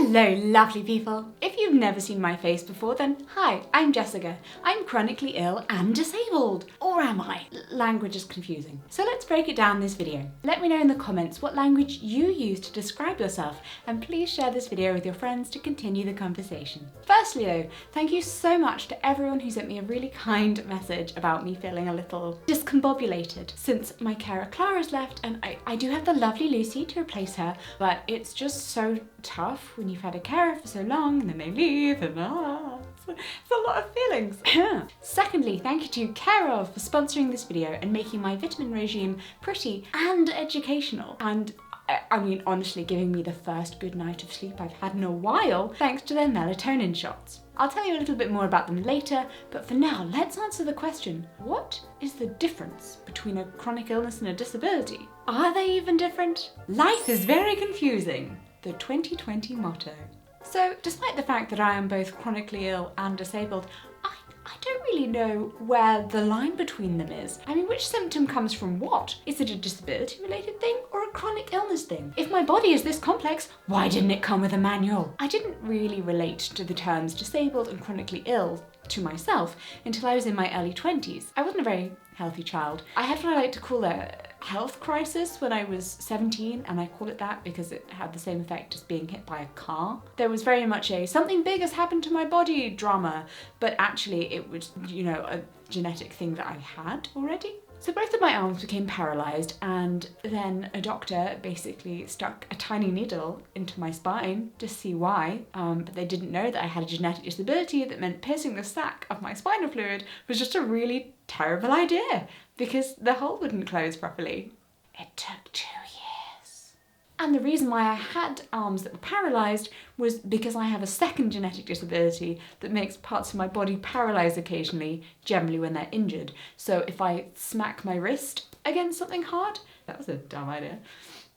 Hello lovely people! If you've never seen my face before then hi, I'm Jessica. I'm chronically ill and disabled. Or am I? Language is confusing. So let's break it down in this video. Let me know in the comments what language you use to describe yourself and please share this video with your friends to continue the conversation. Firstly though, thank you so much to everyone who sent me a really kind message about me feeling a little discombobulated since my carer Clara's left, and I do have the lovely Lucy to replace her, but it's just so tough when you've had a carer for so long and then they leave and it's a lot of feelings. Secondly, thank you to Care Of for sponsoring this video and making my vitamin regime pretty and educational, and I mean honestly giving me the first good night of sleep I've had in a while thanks to their melatonin shots. I'll tell you a little bit more about them later, but for now let's answer the question, what is the difference between a chronic illness and a disability? Are they even different? Life is very confusing. The 2020 motto. So despite the fact that I am both chronically ill and disabled, I don't really know where the line between them is. I mean, which symptom comes from what? Is it a disability related thing or a chronic illness thing? If my body is this complex, why didn't it come with a manual? I didn't really relate to the terms disabled and chronically ill to myself until I was in my early 20s. I wasn't a very healthy child. I had what I like to call a health crisis when I was 17, and I call it that because it had the same effect as being hit by a car. There was very much a something big has happened to my body drama, but actually it was, you know, a genetic thing that I had already. So both of my arms became paralysed, and then a doctor basically stuck a tiny needle into my spine to see why, but they didn't know that I had a genetic disability that meant piercing the sac of my spinal fluid was just a really terrible idea because the hole wouldn't close properly. It took 2 years. And the reason why I had arms that were paralysed was because I have a second genetic disability that makes parts of my body paralysed occasionally, generally when they're injured. So if I smack my wrist against something hard, that was a dumb idea,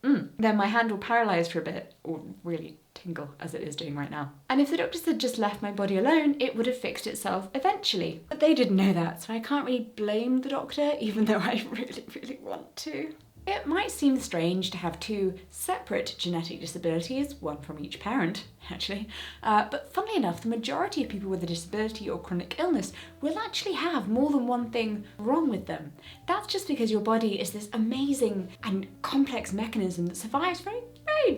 then my hand will paralyse for a bit, or really tingle as it is doing right now. And if the doctors had just left my body alone, it would have fixed itself eventually. But they didn't know that, so I can't really blame the doctor, even though I really want to. It might seem strange to have two separate genetic disabilities, one from each parent, actually, but funnily enough, the majority of people with a disability or chronic illness will actually have more than one thing wrong with them. That's just because your body is this amazing and complex mechanism that survives very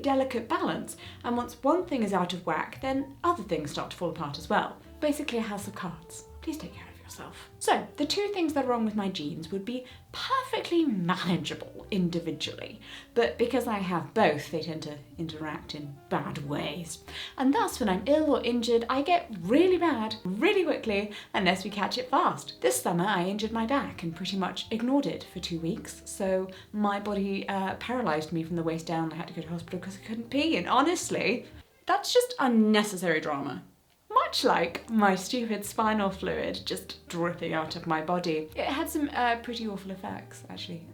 delicate balance, and once one thing is out of whack, then other things start to fall apart as well. Basically a house of cards. Please take care of yourself. So, the two things that are wrong with my genes would be perfectly manageable individually, but because I have both, they tend to interact in bad ways. And thus, when I'm ill or injured, I get really bad really quickly unless we catch it fast. This summer, I injured my back and pretty much ignored it for 2 weeks, so my body paralysed me from the waist down. I had to go to hospital because I couldn't pee, and honestly, that's just unnecessary drama. Much like my stupid spinal fluid just dripping out of my body. It had some pretty awful effects, actually,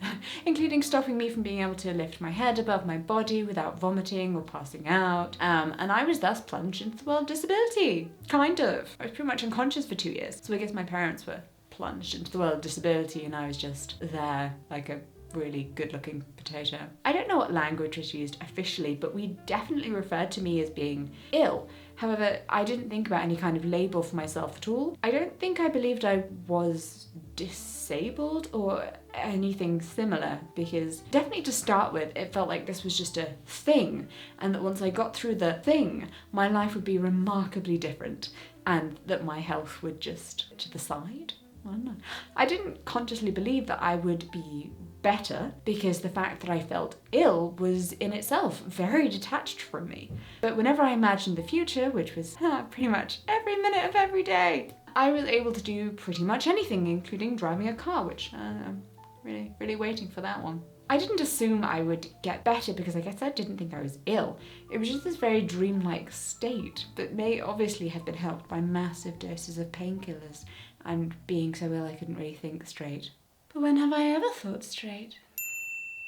including stopping me from being able to lift my head above my body without vomiting or passing out, and I was thus plunged into the world of disability. Kind of. I was pretty much unconscious for 2 years, so I guess my parents were plunged into the world of disability and I was just there like a really good-looking potato. I don't know what language was used officially, but we definitely referred to me as being ill. However, I didn't think about any kind of label for myself at all. I don't think I believed I was disabled or anything similar, because definitely to start with, it felt like this was just a thing, and that once I got through the thing, my life would be remarkably different, and that my health would just to the side. I don't know. I didn't consciously believe that I would be better because the fact that I felt ill was in itself very detached from me. But whenever I imagined the future, which was pretty much every minute of every day, I was able to do pretty much anything, including driving a car, which I'm really waiting for that one. I didn't assume I would get better because I guess I didn't think I was ill. It was just this very dreamlike state that may obviously have been helped by massive doses of painkillers and being so ill I couldn't really think straight. But when have I ever thought straight?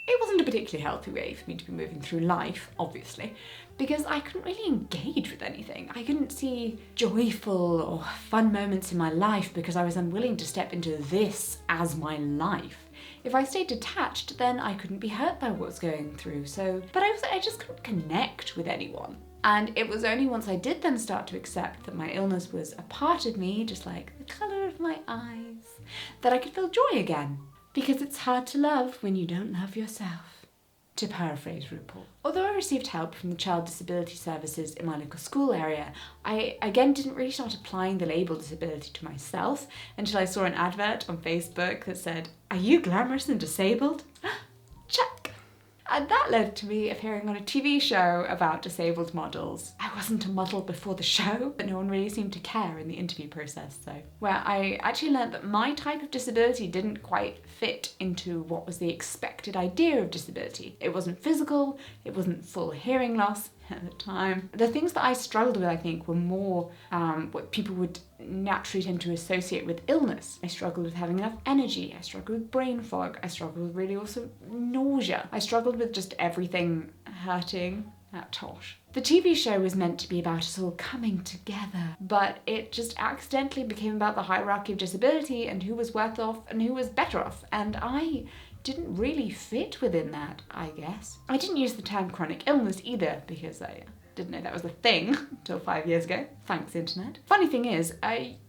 It wasn't a particularly healthy way for me to be moving through life, obviously, because I couldn't really engage with anything. I couldn't see joyful or fun moments in my life because I was unwilling to step into this as my life. If I stayed detached, then I couldn't be hurt by what was going through, but I just couldn't connect with anyone. And it was only once I did then start to accept that my illness was a part of me, just like the colour of my eyes, that I could feel joy again. Because it's hard to love when you don't love yourself, to paraphrase RuPaul. Although I received help from the child disability services in my local school area, I again didn't really start applying the label disability to myself until I saw an advert on Facebook that said, "Are you glamorous and disabled?" Check! And that led to me appearing on a TV show about disabled models. I wasn't a model before the show, but no one really seemed to care in the interview process, where I actually learned that my type of disability didn't quite fit into what was the expected idea of disability. It wasn't physical, it wasn't full hearing loss at the time. The things that I struggled with, I think, were more what people would naturally tend to associate with illness. I struggled with having enough energy, I struggled with brain fog, I struggled with really also nausea. I struggled with just everything hurting. Tosh. The TV show was meant to be about us all coming together, but it just accidentally became about the hierarchy of disability and who was worse off and who was better off, and I didn't really fit within that, I guess. I didn't use the term chronic illness either, because I didn't know that was a thing until 5 years ago. Thanks, internet. Funny thing is,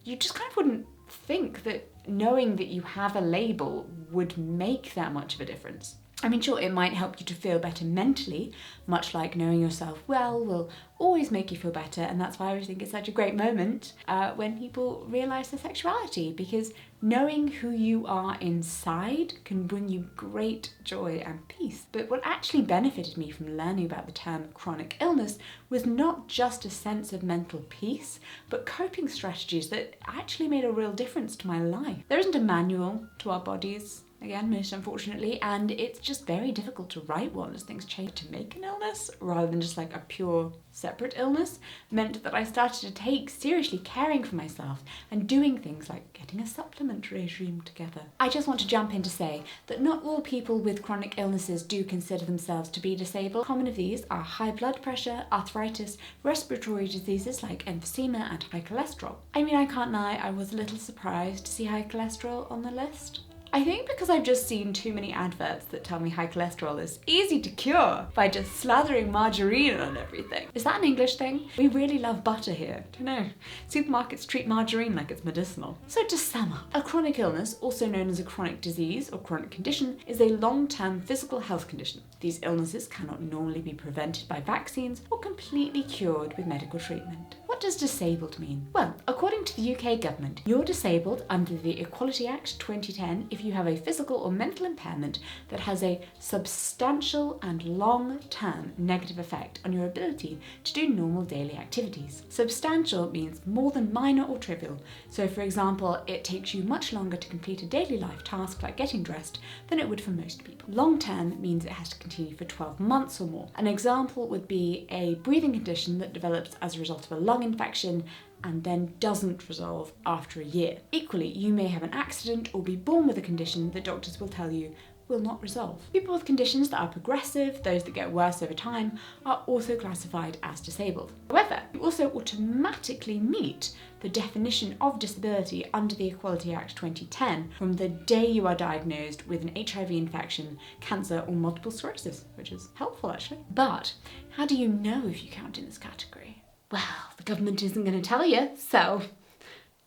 you just kind of wouldn't think that knowing that you have a label would make that much of a difference. I mean, sure, it might help you to feel better mentally, much like knowing yourself well will always make you feel better, and that's why I think it's such a great moment when people realise their sexuality, because knowing who you are inside can bring you great joy and peace. But what actually benefited me from learning about the term chronic illness was not just a sense of mental peace, but coping strategies that actually made a real difference to my life. There isn't a manual to our bodies, again, most unfortunately, and it's just very difficult to write one as things change. To make an illness, rather than just like a pure separate illness, meant that I started to take seriously caring for myself and doing things like getting a supplement regime together. I just want to jump in to say that not all people with chronic illnesses do consider themselves to be disabled. Common of these are high blood pressure, arthritis, respiratory diseases like emphysema and high cholesterol. I mean, I can't lie, I was a little surprised to see high cholesterol on the list. I think because I've just seen too many adverts that tell me high cholesterol is easy to cure by just slathering margarine on everything. Is that an English thing? We really love butter here. Don't know. Supermarkets treat margarine like it's medicinal. So to sum up, a chronic illness, also known as a chronic disease or chronic condition, is a long-term physical health condition. These illnesses cannot normally be prevented by vaccines or completely cured with medical treatment. What does disabled mean? Well, according to the UK government, you're disabled under the Equality Act 2010 if you have a physical or mental impairment that has a substantial and long-term negative effect on your ability to do normal daily activities. Substantial means more than minor or trivial. So for example, it takes you much longer to complete a daily life task like getting dressed than it would for most people. Long-term means it has to continue for 12 months or more. An example would be a breathing condition that develops as a result of a lung infection and then doesn't resolve after a year. Equally, you may have an accident or be born with a condition that doctors will tell you will not resolve. People with conditions that are progressive, those that get worse over time, are also classified as disabled. However, you also automatically meet the definition of disability under the Equality Act 2010 from the day you are diagnosed with an HIV infection, cancer, or multiple sclerosis, which is helpful actually. But how do you know if you count in this category? Well, the government isn't going to tell you, so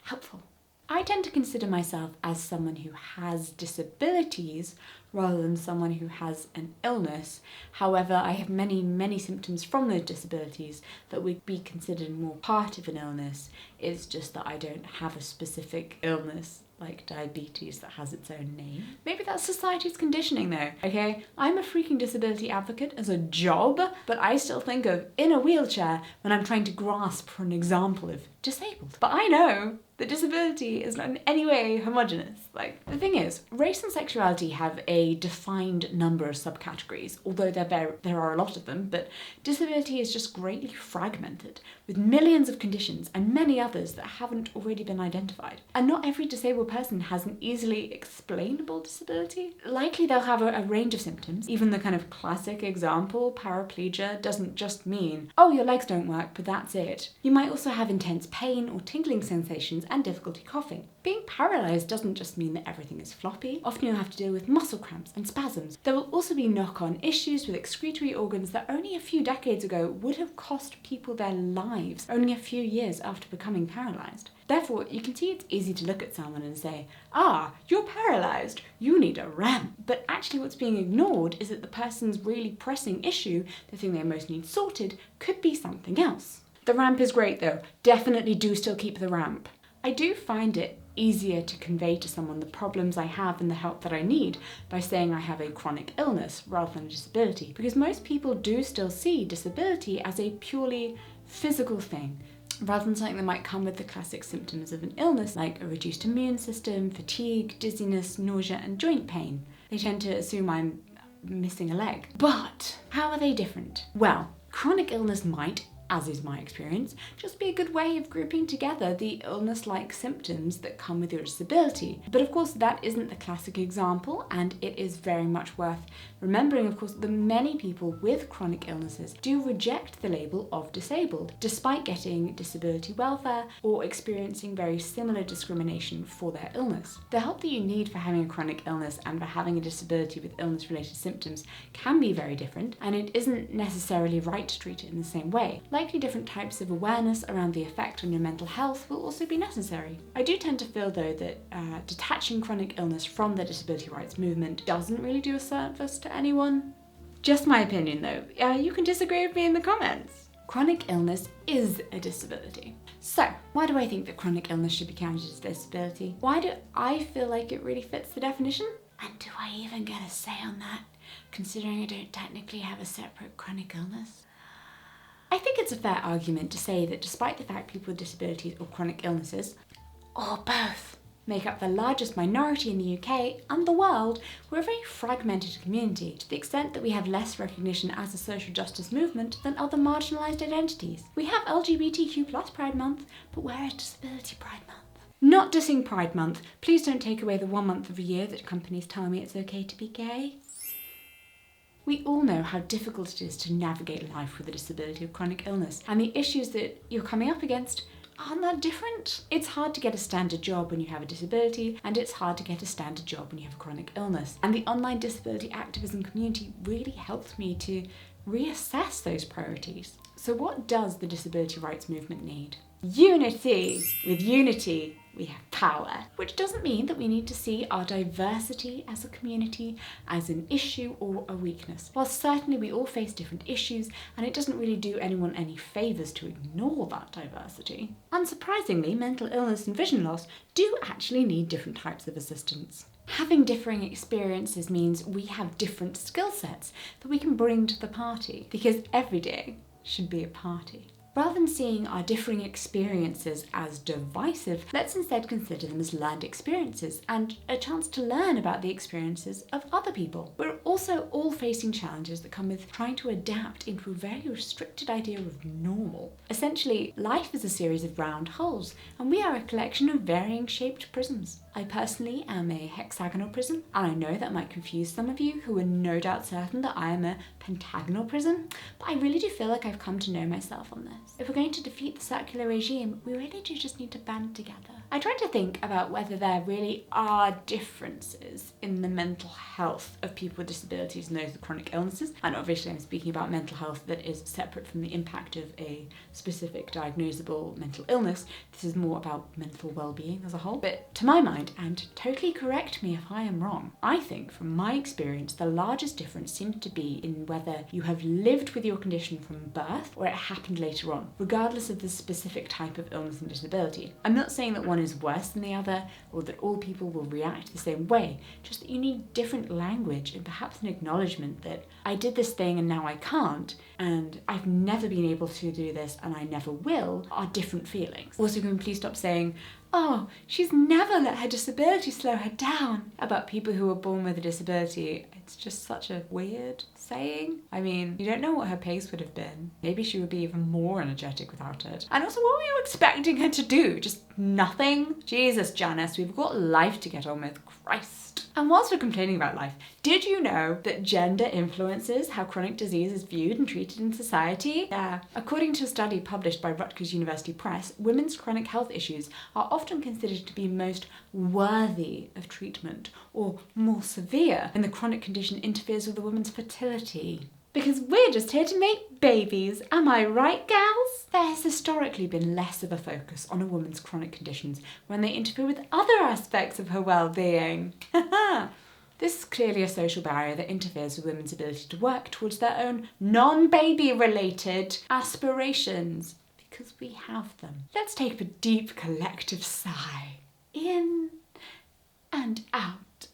helpful. I tend to consider myself as someone who has disabilities rather than someone who has an illness. However, I have many symptoms from those disabilities that would be considered more part of an illness. It's just that I don't have a specific illness like diabetes that has its own name. Maybe that's society's conditioning though, okay? I'm a freaking disability advocate as a job, but I still think of in a wheelchair when I'm trying to grasp for an example of disabled. But I know that disability is not in any way homogenous. Like, the thing is, race and sexuality have a defined number of subcategories, although there are a lot of them, but disability is just greatly fragmented, with millions of conditions and many others that haven't already been identified. And not every disabled person has an easily explainable disability. Likely they'll have a range of symptoms. Even the kind of classic example, paraplegia, doesn't just mean, oh, your legs don't work, but that's it. You might also have intense pain or tingling sensations and difficulty coughing. Being paralysed doesn't just mean mean that everything is floppy. Often you'll have to deal with muscle cramps and spasms. There will also be knock-on issues with excretory organs that only a few decades ago would have cost people their lives only a few years after becoming paralysed. Therefore, you can see it's easy to look at someone and say, you're paralysed, you need a ramp. But actually what's being ignored is that the person's really pressing issue, the thing they most need sorted, could be something else. The ramp is great though. Definitely do still keep the ramp. I do find it easier to convey to someone the problems I have and the help that I need by saying I have a chronic illness rather than a disability, because most people do still see disability as a purely physical thing, rather than something that might come with the classic symptoms of an illness like a reduced immune system, fatigue, dizziness, nausea and joint pain. They tend to assume I'm missing a leg. But how are they different? Well, chronic illness might, as is my experience, just be a good way of grouping together the illness-like symptoms that come with your disability. But of course that isn't the classic example, and it is very much worth remembering, of course, that many people with chronic illnesses do reject the label of disabled, despite getting disability welfare or experiencing very similar discrimination for their illness. The help that you need for having a chronic illness and for having a disability with illness-related symptoms can be very different, and it isn't necessarily right to treat it in the same way. Likely different types of awareness around the effect on your mental health will also be necessary. I do tend to feel though that detaching chronic illness from the disability rights movement doesn't really do a service to anyone. Just my opinion though, you can disagree with me in the comments. Chronic illness is a disability. So, why do I think that chronic illness should be counted as a disability? Why do I feel like it really fits the definition? And do I even get a say on that, considering I don't technically have a separate chronic illness? I think it's a fair argument to say that despite the fact people with disabilities or chronic illnesses, or both, make up the largest minority in the UK and the world, we're a very fragmented community to the extent that we have less recognition as a social justice movement than other marginalised identities. We have LGBTQ+ Pride Month, but where is Disability Pride Month? Not dissing Pride Month, please don't take away the 1 month of the year that companies tell me it's okay to be gay. We all know how difficult it is to navigate life with a disability or chronic illness, and the issues that you're coming up against aren't that different. It's hard to get a standard job when you have a disability, and it's hard to get a standard job when you have a chronic illness. And the online disability activism community really helped me to reassess those priorities. So what does the disability rights movement need? Unity! With unity, we have power, which doesn't mean that we need to see our diversity as a community as an issue or a weakness. While certainly we all face different issues, and it doesn't really do anyone any favours to ignore that diversity. Unsurprisingly, mental illness and vision loss do actually need different types of assistance. Having differing experiences means we have different skill sets that we can bring to the party, because every day should be a party. Rather than seeing our differing experiences as divisive, let's instead consider them as learned experiences and a chance to learn about the experiences of other people. We're also all facing challenges that come with trying to adapt into a very restricted idea of normal. Essentially, life is a series of round holes, and we are a collection of varying shaped prisms. I personally am a hexagonal prism, and I know that might confuse some of you who are no doubt certain that I am a pentagonal prism, but I really do feel like I've come to know myself on this. If we're going to defeat the circular regime, we really do just need to band together. I tried to think about whether there really are differences in the mental health of people with disabilities and those with chronic illnesses, and obviously I'm speaking about mental health that is separate from the impact of a specific diagnosable mental illness. This is more about mental well-being as a whole. But to my mind, and totally correct me if I am wrong, I think from my experience the largest difference seems to be in whether you have lived with your condition from birth or it happened later on, regardless of the specific type of illness and disability. I'm not saying that one is worse than the other or that all people will react the same way, just that you need different language and perhaps an acknowledgement that I did this thing and now I can't, and I've never been able to do this and I never will, are different feelings. Also, can we please stop saying, oh, she's never let her disability slow her down, about people who were born with a disability. It's just such a weird saying. I mean, you don't know what her pace would have been. Maybe she would be even more energetic without it. And also, what were you expecting her to do? Just nothing? Jesus, Janice, we've got life to get on with. Christ. And whilst we're complaining about life, did you know that gender influences how chronic disease is viewed and treated in society? Yeah. According to a study published by Rutgers University Press, women's chronic health issues are often considered to be most worthy of treatment or more severe when the chronic condition interferes with a woman's fertility. Because we're just here to make babies, am I right, gals? There has historically been less of a focus on a woman's chronic conditions when they interfere with other aspects of her well-being. This is clearly a social barrier that interferes with women's ability to work towards their own non-baby related aspirations. Because we have them. Let's take a deep collective sigh. In and out.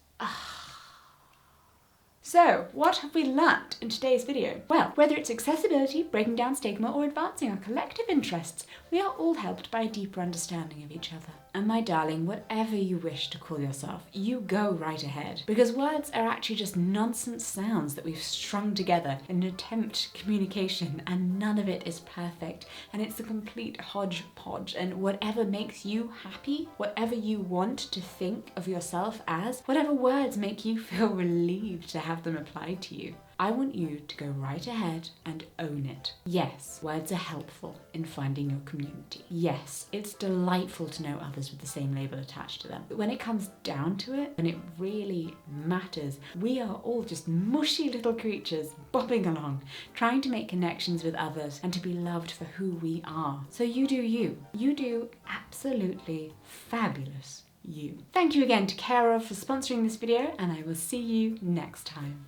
So, what have we learnt in today's video? Well, whether it's accessibility, breaking down stigma, or advancing our collective interests, we are all helped by a deeper understanding of each other. And my darling, whatever you wish to call yourself, you go right ahead. Because words are actually just nonsense sounds that we've strung together in an attempt at communication, and none of it is perfect. And it's a complete hodgepodge, and whatever makes you happy, whatever you want to think of yourself as, whatever words make you feel relieved to have them applied to you, I want you to go right ahead and own it. Yes, words are helpful in finding your community. Yes, it's delightful to know others with the same label attached to them. But when it comes down to it, when it really matters, we are all just mushy little creatures bobbing along, trying to make connections with others and to be loved for who we are. So you do you. You do absolutely fabulous you. Thank you again to Care of for sponsoring this video, and I will see you next time.